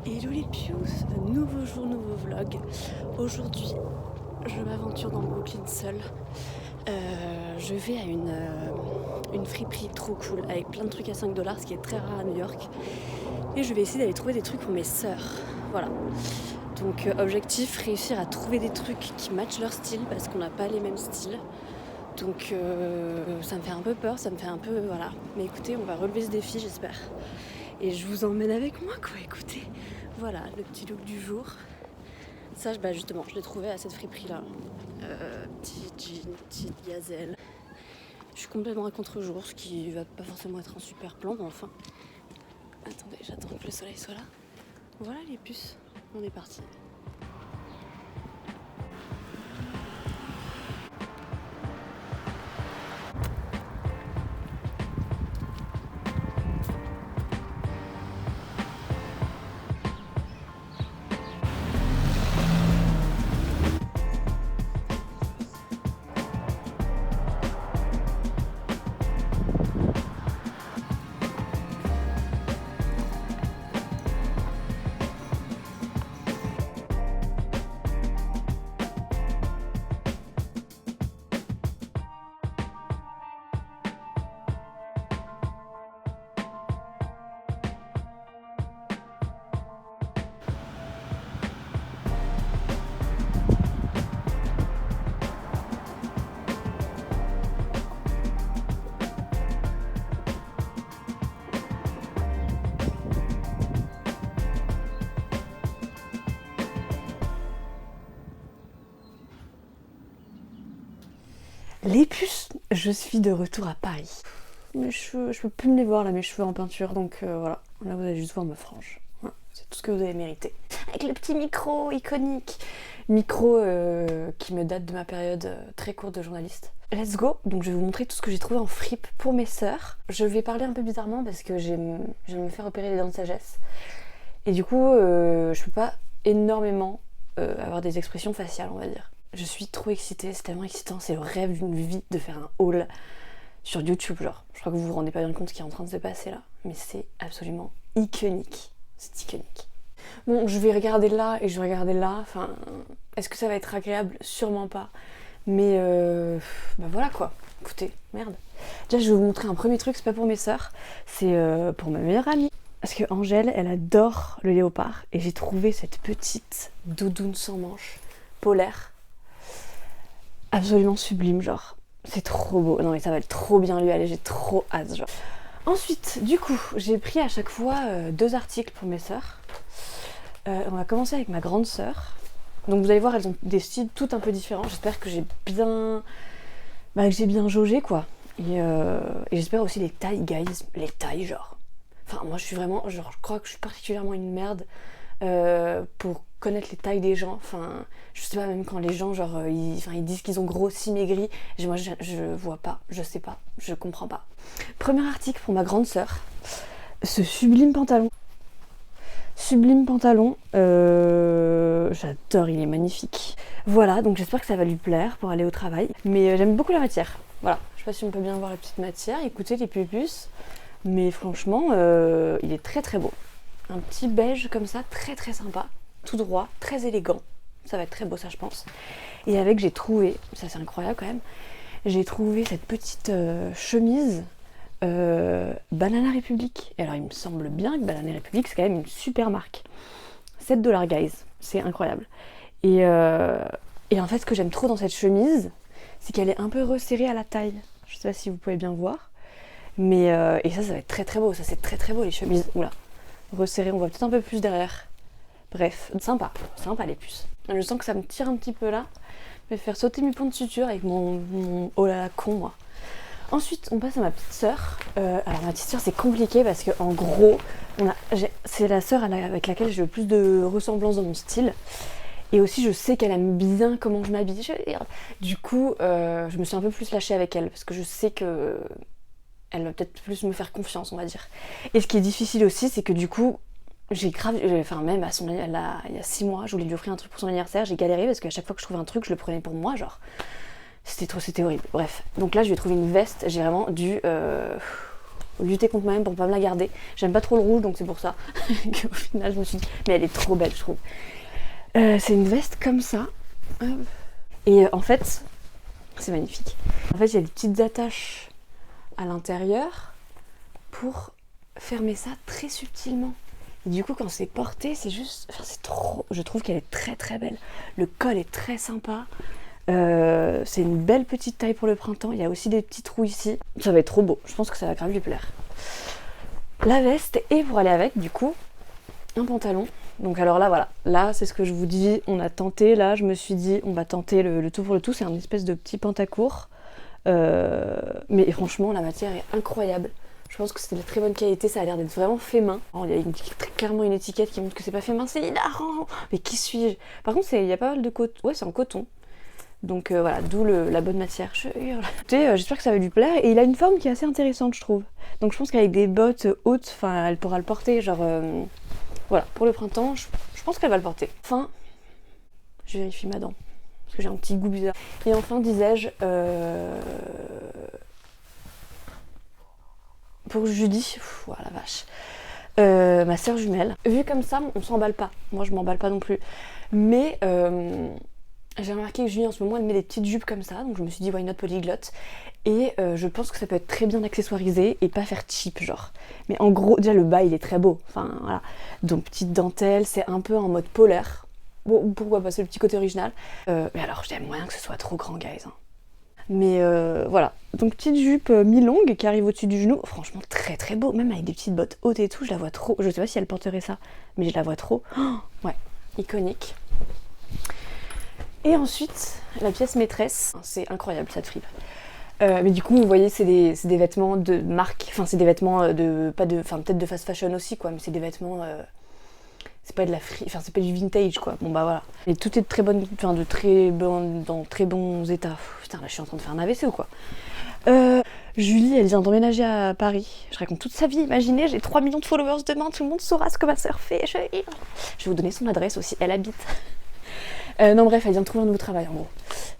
Hello les pious, nouveau jour, nouveau vlog. Aujourd'hui, je m'aventure dans Brooklyn seule. Je vais à une friperie trop cool avec plein de trucs à 5$, ce qui est très rare à New York. Et je vais essayer d'aller trouver des trucs pour mes sœurs. Voilà. Donc objectif, réussir à trouver des trucs qui matchent leur style parce qu'on n'a pas les mêmes styles. Donc ça me fait un peu peur, ça me fait un peu... Voilà. Mais écoutez, on va relever ce défi, j'espère. Et je vous emmène avec moi, quoi, écoutez. Voilà, le petit look du jour. Ça, justement, je l'ai trouvé à cette friperie-là. Petit jean, petite gazelle. Je suis complètement à contre-jour, ce qui va pas forcément être un super plan, mais enfin... Attendez, j'attends que le soleil soit là. Voilà les puces, on est parti. Les puces, je suis de retour à Paris. Mes cheveux, je peux plus me les voir là, mes cheveux en peinture, donc voilà. Là vous allez juste voir ma frange. Voilà, c'est tout ce que vous avez mérité. Avec le petit micro iconique. Micro qui me date de ma période très courte de journaliste. Let's go. Donc je vais vous montrer tout ce que j'ai trouvé en fripe pour mes sœurs. Je vais parler un peu bizarrement parce que je viens de me faire opérer les dents de sagesse. Et du coup, je peux pas énormément avoir des expressions faciales, on va dire. Je suis trop excitée, c'est tellement excitant, c'est le rêve d'une vie de faire un haul sur YouTube, genre. Je crois que vous vous rendez pas bien compte ce qui est en train de se passer là, mais c'est absolument iconique. C'est iconique. Bon, je vais regarder là et je vais regarder là, enfin, est-ce que ça va être agréable? Sûrement pas. Mais bah voilà quoi, écoutez, merde. Déjà, je vais vous montrer un premier truc, c'est pas pour mes sœurs, c'est pour ma meilleure amie. Parce que Angèle, elle adore le léopard et j'ai trouvé cette petite doudoune sans manches, polaire, absolument sublime, genre. C'est trop beau. Non mais ça va trop bien lui aller, j'ai trop hâte, genre. Ensuite, du coup, j'ai pris à chaque fois 2 articles pour mes sœurs. On va commencer avec ma grande sœur. Donc vous allez voir, elles ont des styles tout un peu différents. J'espère que j'ai bien jaugé quoi. Et j'espère aussi les tailles, guys. Les tailles, genre. Enfin, moi je suis vraiment, genre, je crois que je suis particulièrement une merde pour connaître les tailles des gens. Enfin, je sais pas, même quand les gens, genre, ils disent qu'ils ont grossi, maigri. Moi, je vois pas, je sais pas, je comprends pas. Premier article pour ma grande sœur. Ce sublime pantalon. Sublime pantalon. J'adore, il est magnifique. Voilà, donc j'espère que ça va lui plaire pour aller au travail. Mais j'aime beaucoup la matière. Voilà, je sais pas si on peut bien voir la petite matière. Écoutez les pupus. Mais franchement, il est très très beau. Un petit beige comme ça, très très sympa, tout droit, très élégant. Ça va être très beau ça je pense. Et avec j'ai trouvé, ça c'est incroyable quand même, j'ai trouvé cette petite chemise Banana Republic. Et alors il me semble bien que Banana Republic c'est quand même une super marque. 7$ guys, c'est incroyable. Et en fait ce que j'aime trop dans cette chemise, c'est qu'elle est un peu resserrée à la taille. Je sais pas si vous pouvez bien voir. Mais et ça va être très très beau, ça c'est très très beau les chemises. Oula, resserré, on voit peut-être un peu plus derrière. Bref, sympa les puces. Je sens que ça me tire un petit peu là. Je vais faire sauter mes points de suture avec mon oh là là con moi. Ensuite, on passe à ma petite sœur. Alors ma petite sœur c'est compliqué parce que en gros, c'est la sœur avec laquelle j'ai le plus de ressemblance dans mon style. Et aussi je sais qu'elle aime bien comment je m'habille. Du coup, je me suis un peu plus lâchée avec elle parce que je sais que elle va peut-être plus me faire confiance, on va dire. Et ce qui est difficile aussi, c'est que du coup, même il y a 6 mois, je voulais lui offrir un truc pour son anniversaire, j'ai galéré parce qu'à chaque fois que je trouvais un truc, je le prenais pour moi, genre. C'était horrible. Bref, donc là, je vais trouver une veste, j'ai vraiment dû lutter contre moi-même pour pas me la garder. J'aime pas trop le rouge, donc c'est pour ça qu'au final je me suis dit, mais elle est trop belle, je trouve. C'est une veste comme ça. Et en fait, c'est magnifique. En fait, il y a des petites attaches à l'intérieur pour fermer ça très subtilement. Et du coup, quand c'est porté, c'est juste... Enfin, c'est trop... Je trouve qu'elle est très très belle. Le col est très sympa. C'est une belle petite taille pour le printemps. Il y a aussi des petits trous ici. Ça va être trop beau. Je pense que ça va grave lui plaire. La veste, et pour aller avec, du coup, un pantalon. Donc alors là, voilà. Là, c'est ce que je vous dis. On a tenté. Là, je me suis dit, on va tenter le tout pour le tout. C'est un espèce de petit pantacourt. Mais franchement, la matière est incroyable. Je pense que c'est de très bonne qualité, ça a l'air d'être vraiment fait main. Il y a clairement une étiquette qui montre que c'est pas fait main, c'est hilarant. Mais qui suis-je? Par contre, il y a pas mal de coton. Ouais, c'est en coton. Donc voilà, d'où la bonne matière. Je hurle. Écoutez, j'espère que ça va lui plaire. Et il a une forme qui est assez intéressante, je trouve. Donc je pense qu'avec des bottes hautes, enfin, elle pourra le porter. Genre, voilà, pour le printemps, je pense qu'elle va le porter. Enfin, je vérifie ma dent. Parce que j'ai un petit goût bizarre. Et enfin, disais-je... pour Julie, oh la vache, ma sœur jumelle. Vu comme ça, on s'emballe pas. Moi, je m'emballe pas non plus. Mais j'ai remarqué que Julie, en ce moment, elle met des petites jupes comme ça. Donc je me suis dit, why not polyglotte. Et je pense que ça peut être très bien accessoirisé et pas faire cheap, genre. Mais en gros, déjà, le bas, il est très beau. Enfin, voilà. Donc, petite dentelle, c'est un peu en mode polaire. Bon, pourquoi pas, c'est le petit côté original. Mais alors, j'aime moyen que ce soit trop grand, guys. Hein. Mais voilà, donc petite jupe mi-longue qui arrive au-dessus du genou, franchement très très beau, même avec des petites bottes hautes et tout, je la vois trop, je sais pas si elle porterait ça, mais je la vois trop, oh, ouais, iconique. Et ensuite, la pièce maîtresse, c'est incroyable cette fripe. Mais du coup, vous voyez, c'est des vêtements de marque, enfin c'est des vêtements de, pas de, enfin peut-être de fast fashion aussi quoi, mais c'est des vêtements... c'est pas de la enfin c'est pas du vintage quoi. Bon bah voilà. Et tout est de très bonne, enfin de très bon, dans très bons états. Putain là je suis en train de faire un AVC ou quoi. Julie elle vient d'emménager à Paris. Je raconte toute sa vie. Imaginez, j'ai 3 millions de followers demain, tout le monde saura ce que ma sœur fait. Je vais vous donner son adresse aussi. Elle habite. Non bref, elle vient de trouver un nouveau travail en gros.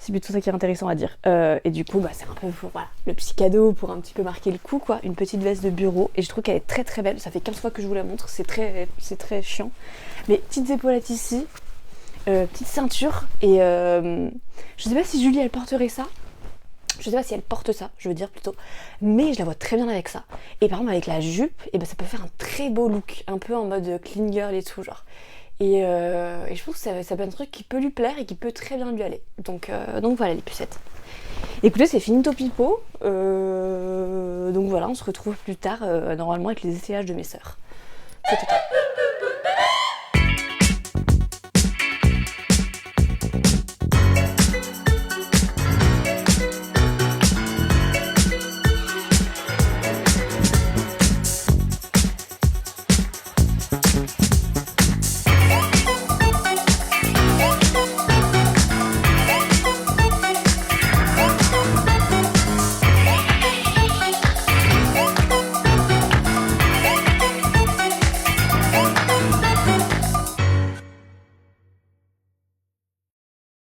C'est plutôt ça qui est intéressant à dire. Et du coup, bah, c'est un peu voilà, le petit cadeau pour un petit peu marquer le coup, quoi. Une petite veste de bureau. Et je trouve qu'elle est très très belle. Ça fait 15 fois que je vous la montre. C'est très chiant. Mais petites épaulettes ici. Petite ceinture. Et je sais pas si Julie elle porterait ça. Je sais pas si elle porte ça, je veux dire plutôt. Mais je la vois très bien avec ça. Et par exemple avec la jupe, et ben, ça peut faire un très beau look. Un peu en mode clean girl et tout genre. Et je trouve que ça peut être un truc qui peut lui plaire et qui peut très bien lui aller. Donc voilà les pucettes. Écoutez, c'est finito pipo. Donc voilà, on se retrouve plus tard normalement avec les essayages de mes sœurs. C'est tout.